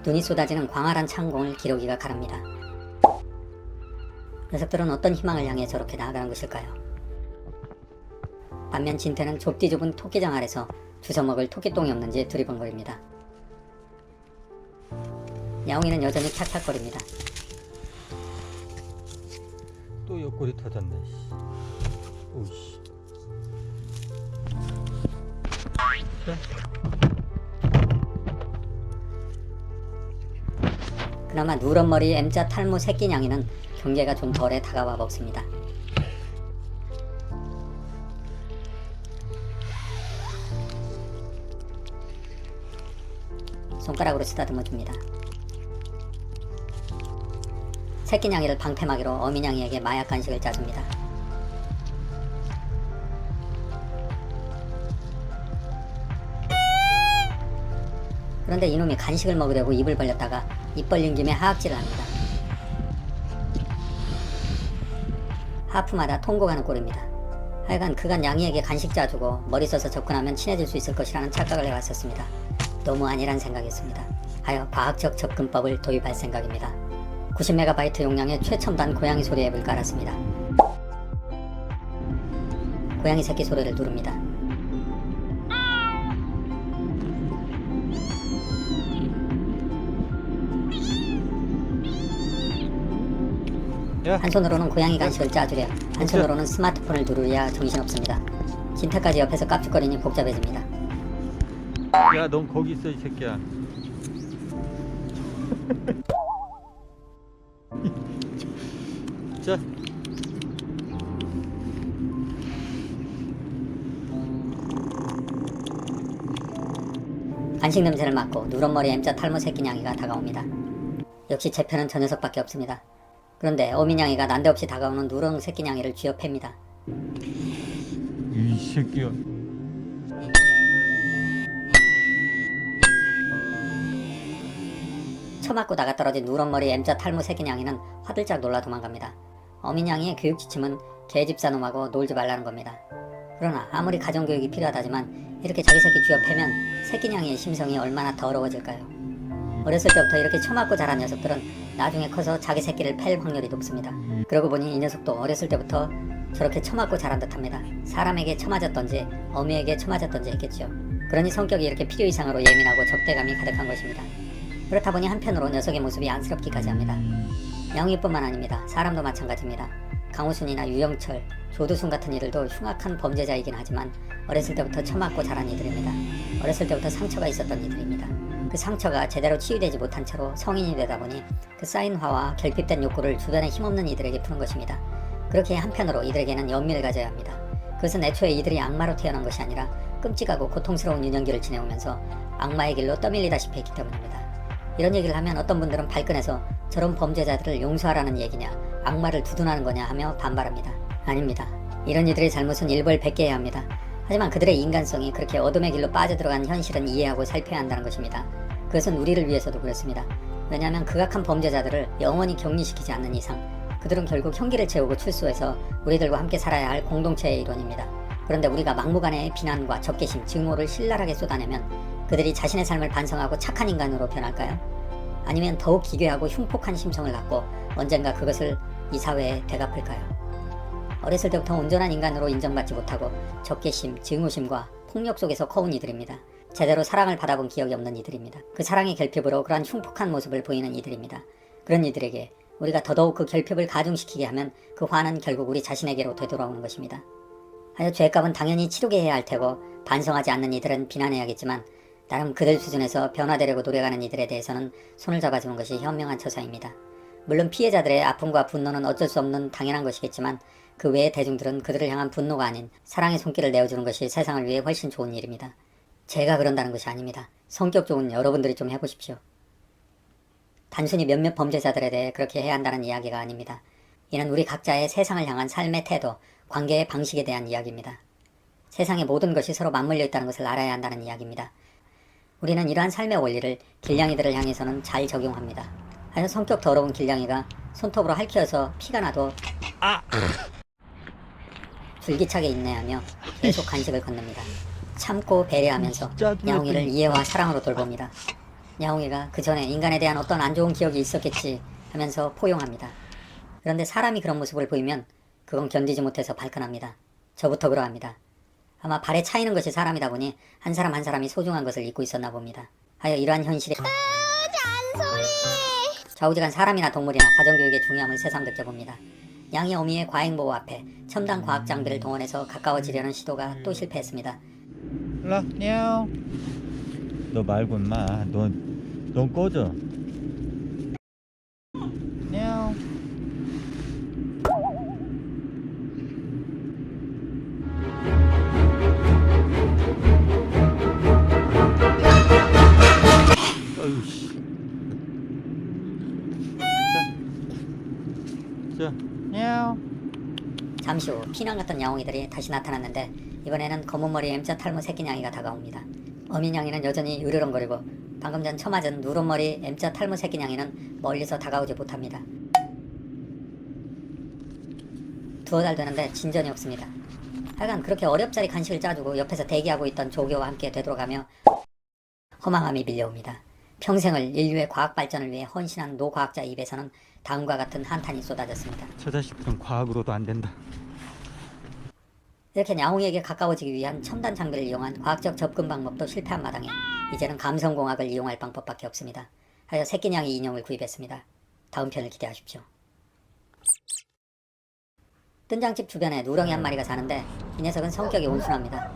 눈이 쏟아지는 광활한 창공을 기러기가 가릅니다. 녀석들은 어떤 희망을 향해 저렇게 나아가는 것일까요? 반면 진태는 좁디 좁은 토끼장 아래서 주워먹을 토끼똥이 없는지 두리번거립니다. 야옹이는 여전히 캬캬거립니다. 또 옆구리 터졌네. 오이씨. 그나마 누런 머리 M자 탈모 새끼냥이는 경계가 좀 덜해 다가와 먹습니다. 손가락으로 쓰다듬어줍니다. 새끼냥이를 방패막이로 어미냥이에게 마약 간식을 짜줍니다. 그런데 이놈이 간식을 먹으려고 입을 벌렸다가 입 벌린 김에 하악질을 합니다. 하프마다 통곡하는 꼴입니다. 하여간 그간 양이에게 간식 짜주고 머리 써서 접근하면 친해질 수 있을 것이라는 착각을 해왔었습니다. 너무 아니란 생각이었습니다. 하여 과학적 접근법을 도입할 생각입니다. 90MB 용량의 최첨단 고양이 소리 앱을 깔았습니다. 고양이 새끼 소리를 누릅니다. 야. 한 손으로는 고양이 간식을 짜주려 한 손으로는 스마트폰을 누르랴 정신없습니다. 진태까지 옆에서 깝죽거리니 복잡해집니다. 야, 넌 거기 있어, 이 새끼야. 자. 간식 냄새를 맡고 누런머리 M자 탈모 새끼냥이가 다가옵니다. 역시 제 편은 저 녀석밖에 없습니다. 그런데 어미냥이가 난데없이 다가오는 누렁 새끼냥이를 쥐어 팹니다. 이 새끼야. 처맞고 나가 떨어진 누런머리 M자 탈모 새끼냥이는 화들짝 놀라 도망갑니다. 어미냥이의 교육 지침은 개집사놈하고 놀지 말라는 겁니다. 그러나 아무리 가정교육이 필요하다지만 이렇게 자기 새끼 쥐어 패면 새끼냥이의 심성이 얼마나 더러워질까요? 어렸을 때부터 이렇게 처맞고 자란 녀석들은 나중에 커서 자기 새끼를 팰 확률이 높습니다. 그러고 보니 이 녀석도 어렸을 때부터 저렇게 처맞고 자란 듯합니다. 사람에게 처맞았던지 어미에게 처맞았던지 했겠죠. 그러니 성격이 이렇게 필요 이상으로 예민하고 적대감이 가득한 것입니다. 그렇다 보니 한편으로 녀석의 모습이 안쓰럽기까지 합니다. 영희뿐만 아닙니다. 사람도 마찬가지입니다. 강호순이나 유영철, 조두순 같은 이들도 흉악한 범죄자이긴 하지만 어렸을 때부터 처맞고 자란 이들입니다. 어렸을 때부터 상처가 있었던 이들입니다. 그 상처가 제대로 치유되지 못한 채로 성인이 되다 보니 그 쌓인 화와 결핍된 욕구를 주변에 힘없는 이들에게 푸는 것입니다. 그렇게 한편으로 이들에게는 연민을 가져야 합니다. 그것은 애초에 이들이 악마로 태어난 것이 아니라 끔찍하고 고통스러운 유년기를 지내오면서 악마의 길로 떠밀리다시피 했기 때문입니다. 이런 얘기를 하면 어떤 분들은 발끈해서 저런 범죄자들을 용서하라는 얘기냐, 악마를 두둔하는 거냐 하며 반발합니다. 아닙니다. 이런 이들의 잘못은 일벌 100개 해야 합니다. 하지만 그들의 인간성이 그렇게 어둠의 길로 빠져들어간 현실은 이해하고 살펴야 한다는 것입니다. 그것은 우리를 위해서도 그렇습니다. 왜냐하면 극악한 범죄자들을 영원히 격리시키지 않는 이상 그들은 결국 형기를 채우고 출소해서 우리들과 함께 살아야 할 공동체의 일원입니다. 그런데 우리가 막무가내의 비난과 적개심, 증오를 신랄하게 쏟아내면 그들이 자신의 삶을 반성하고 착한 인간으로 변할까요? 아니면 더욱 기괴하고 흉폭한 심성을 갖고 언젠가 그것을 이 사회에 되갚을까요? 어렸을 때부터 온전한 인간으로 인정받지 못하고 적개심, 증오심과 폭력 속에서 커온 이들입니다. 제대로 사랑을 받아본 기억이 없는 이들입니다. 그 사랑의 결핍으로 그러한 흉폭한 모습을 보이는 이들입니다. 그런 이들에게 우리가 더더욱 그 결핍을 가중시키게 하면 그 화는 결국 우리 자신에게로 되돌아오는 것입니다. 하여 죄값은 당연히 치르게 해야 할 테고 반성하지 않는 이들은 비난해야겠지만 나름 그들 수준에서 변화되려고 노력하는 이들에 대해서는 손을 잡아주는 것이 현명한 처사입니다. 물론 피해자들의 아픔과 분노는 어쩔 수 없는 당연한 것이겠지만 그 외의 대중들은 그들을 향한 분노가 아닌 사랑의 손길을 내어주는 것이 세상을 위해 훨씬 좋은 일입니다. 제가 그런다는 것이 아닙니다. 성격 좋은 여러분들이 좀 해보십시오. 단순히 몇몇 범죄자들에 대해 그렇게 해야 한다는 이야기가 아닙니다. 이는 우리 각자의 세상을 향한 삶의 태도, 관계의 방식에 대한 이야기입니다. 세상의 모든 것이 서로 맞물려 있다는 것을 알아야 한다는 이야기입니다. 우리는 이러한 삶의 원리를 길냥이들을 향해서는 잘 적용합니다. 하여 성격 더러운 길냥이가 손톱으로 핥혀서 피가 나도 줄기차게 인내하며 계속 간식을 건넵니다. 참고 배려하면서 야옹이를 이해와 사랑으로 돌봅니다. 야옹이가 그 전에 인간에 대한 어떤 안 좋은 기억이 있었겠지 하면서 포용합니다. 그런데 사람이 그런 모습을 보이면 그건 견디지 못해서 발끈합니다. 저부터 그러합니다. 아마 발에 차이는 것이 사람이다 보니 한 사람 한 사람이 소중한 것을 잊고 있었나 봅니다. 하여 이러한 현실에 좌우지간 사람이나 동물이나 가정교육의 중요함을 새삼 느껴봅니다. 양이 어미의 과잉보호 앞에 첨단 과학 장비를 동원해서 가까워지려는 시도가 또 실패했습니다. 일로 와. 너 말고 인마. 넌 꺼져. 냐옹. 어이씨. 자, 냐옹. 잠시 후 피난 같던 야옹이들이 다시 나타났는데 이번에는 검은머리 M자 탈모 새끼냥이가 다가옵니다. 어미냥이는 여전히 으르렁거리고 방금 전 처맞은 누런머리 M자 탈모 새끼냥이는 멀리서 다가오지 못합니다. 두어 달 되는데 진전이 없습니다. 하여간 그렇게 어렵자리 간식을 짜주고 옆에서 대기하고 있던 조교와 함께 되돌아가며 허망함이 밀려옵니다. 평생을 인류의 과학 발전을 위해 헌신한 노과학자 입에서는 다음과 같은 한탄이 쏟아졌습니다. 저 자식들은 과학으로도 안 된다. 이렇게 야옹이에게 가까워지기 위한 첨단 장비를 이용한 과학적 접근 방법도 실패한 마당에 이제는 감성공학을 이용할 방법밖에 없습니다. 하여 새끼냥이 인형을 구입했습니다. 다음 편을 기대하십시오. 뜬장집 주변에 누렁이 한 마리가 사는데 이 녀석은 성격이 온순합니다.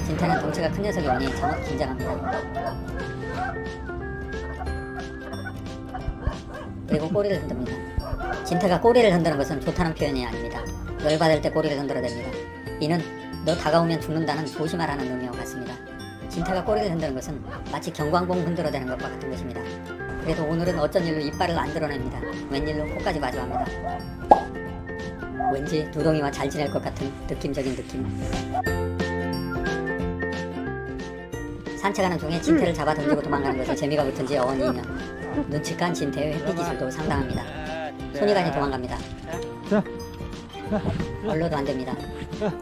진태는 덩치가 큰 녀석이 오니 정말 긴장합니다. 그리고 꼬리를 흔듭니다. 진태가 꼬리를 흔드는 것은 좋다는 표현이 아닙니다. 열받을 때 꼬리를 흔들어댑니다. 이는 너 다가오면 죽는다는 조심하라는 의미와 같습니다. 진태가 꼬리를 흔드는 것은 마치 경광봉 흔들어대는 것과 같은 것입니다. 그래도 오늘은 어쩐 일로 이빨을 안 드러냅니다. 웬일로 코까지 마주합니다. 왠지 누렁이와 잘 지낼 것 같은 느낌적인 느낌. 산책하는 중에 진태를 잡아 던지고 도망가는 것에 재미가 붙은지 어언이 이면 눈치깐 진태의 회피 기술도 상당합니다. 손이간이 도망갑니다. 자, 얼로도 안 됩니다. 자,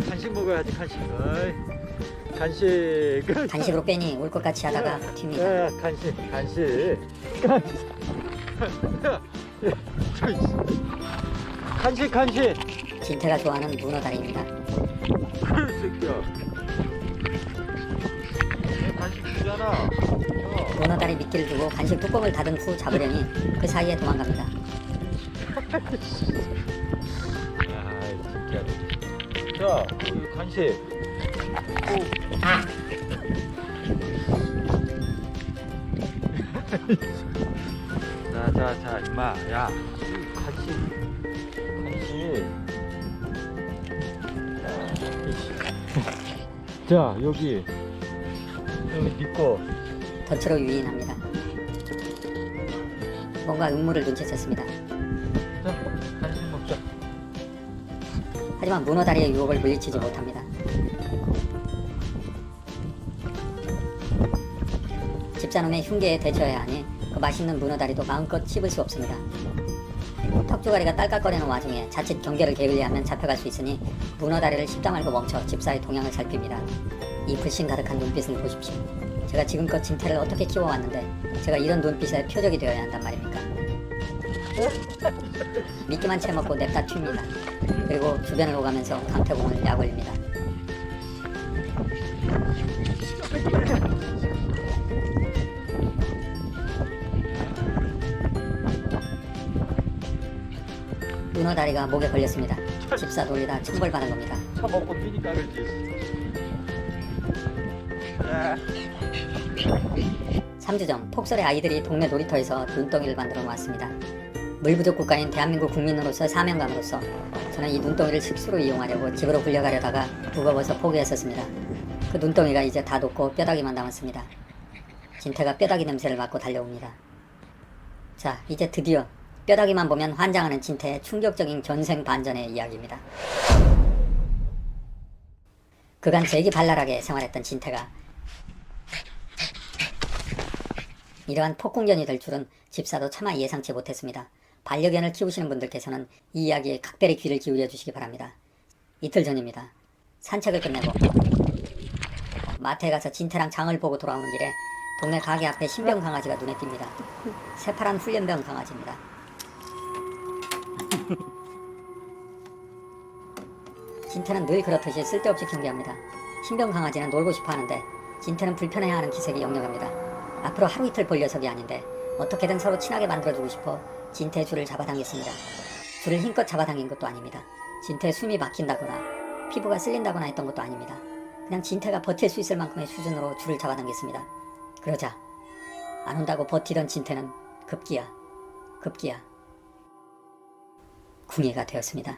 간식 먹어야지 간식. 어이, 간식. 간식으로 빼니 올 것 같이 하다가 튑니다. 간식. 간식. 진태가 좋아하는 문어다리입니다. 그래 새끼야. 간식 주잖아. 문어다리 미끼를 두고 간식 뚜껑을 닫은 후 잡으려니 그 사이에 도망갑니다. 아이 새끼야. 자, 여기 간식. 자, 임마, 야, 간식. 자, 여기 네 거. 덫으로 유인합니다. 뭔가 음모를 눈치챘습니다. 자, 간식 먹자. 하지만 문어다리의 유혹을 물리치지 못합니다. 집사놈의 흉계에 대처해야 하니 그 맛있는 문어다리도 마음껏 씹을 수 없습니다. 턱주가리가 딸깍거리는 와중에 자칫 경계를 게을리하면 잡혀갈 수 있으니 문어다리를 씹다 말고 멈춰 집사의 동향을 살핍니다. 이 불신 가득한 눈빛을 보십시오. 제가 지금껏 진태를 어떻게 키워왔는데 제가 이런 눈빛의 표적이 되어야 한단 말입니까? 미끼만 채먹고 냅다 튑니다. 그리고 주변을 오가면서 강태공을 약올립니다. 문어다리가 목에 걸렸습니다. 집사 돌리다 천벌받은 겁니다. 차 먹고 미니 까르지. 3주 전 폭설에 아이들이 동네 놀이터에서 눈덩이를 만들어 놓았습니다. 물부족 국가인 대한민국 국민으로서 사명감으로서 저는 이 눈덩이를 식수로 이용하려고 집으로 굴려가려다가 무거워서 포기했었습니다. 그 눈덩이가 이제 다 녹고 뼈다귀만 남았습니다. 진태가 뼈다귀 냄새를 맡고 달려옵니다. 자, 이제 드디어 뼈다귀만 보면 환장하는 진태의 충격적인 견생 반전의 이야기입니다. 그간 재기발랄하게 생활했던 진태가 이러한 폭공견이 될 줄은 집사도 차마 예상치 못했습니다. 반려견을 키우시는 분들께서는 이 이야기에 각별히 귀를 기울여 주시기 바랍니다. 이틀 전입니다. 산책을 끝내고 마트에 가서 진태랑 장을 보고 돌아오는 길에 동네 가게 앞에 신병 강아지가 눈에 띕니다. 새파란 훈련병 강아지입니다. 진태는 늘 그렇듯이 쓸데없이 경계합니다. 신병 강아지는 놀고 싶어 하는데 진태는 불편해하는 기색이 역력합니다. 앞으로 하루 이틀 볼 녀석이 아닌데 어떻게든 서로 친하게 만들어주고 싶어 진태의 줄을 잡아당겼습니다. 줄을 힘껏 잡아당긴 것도 아닙니다. 진태의 숨이 막힌다거나 피부가 쓸린다거나 했던 것도 아닙니다. 그냥 진태가 버틸 수 있을 만큼의 수준으로 줄을 잡아당겼습니다. 그러자 안 온다고 버티던 진태는 급기야 궁예가 되었습니다.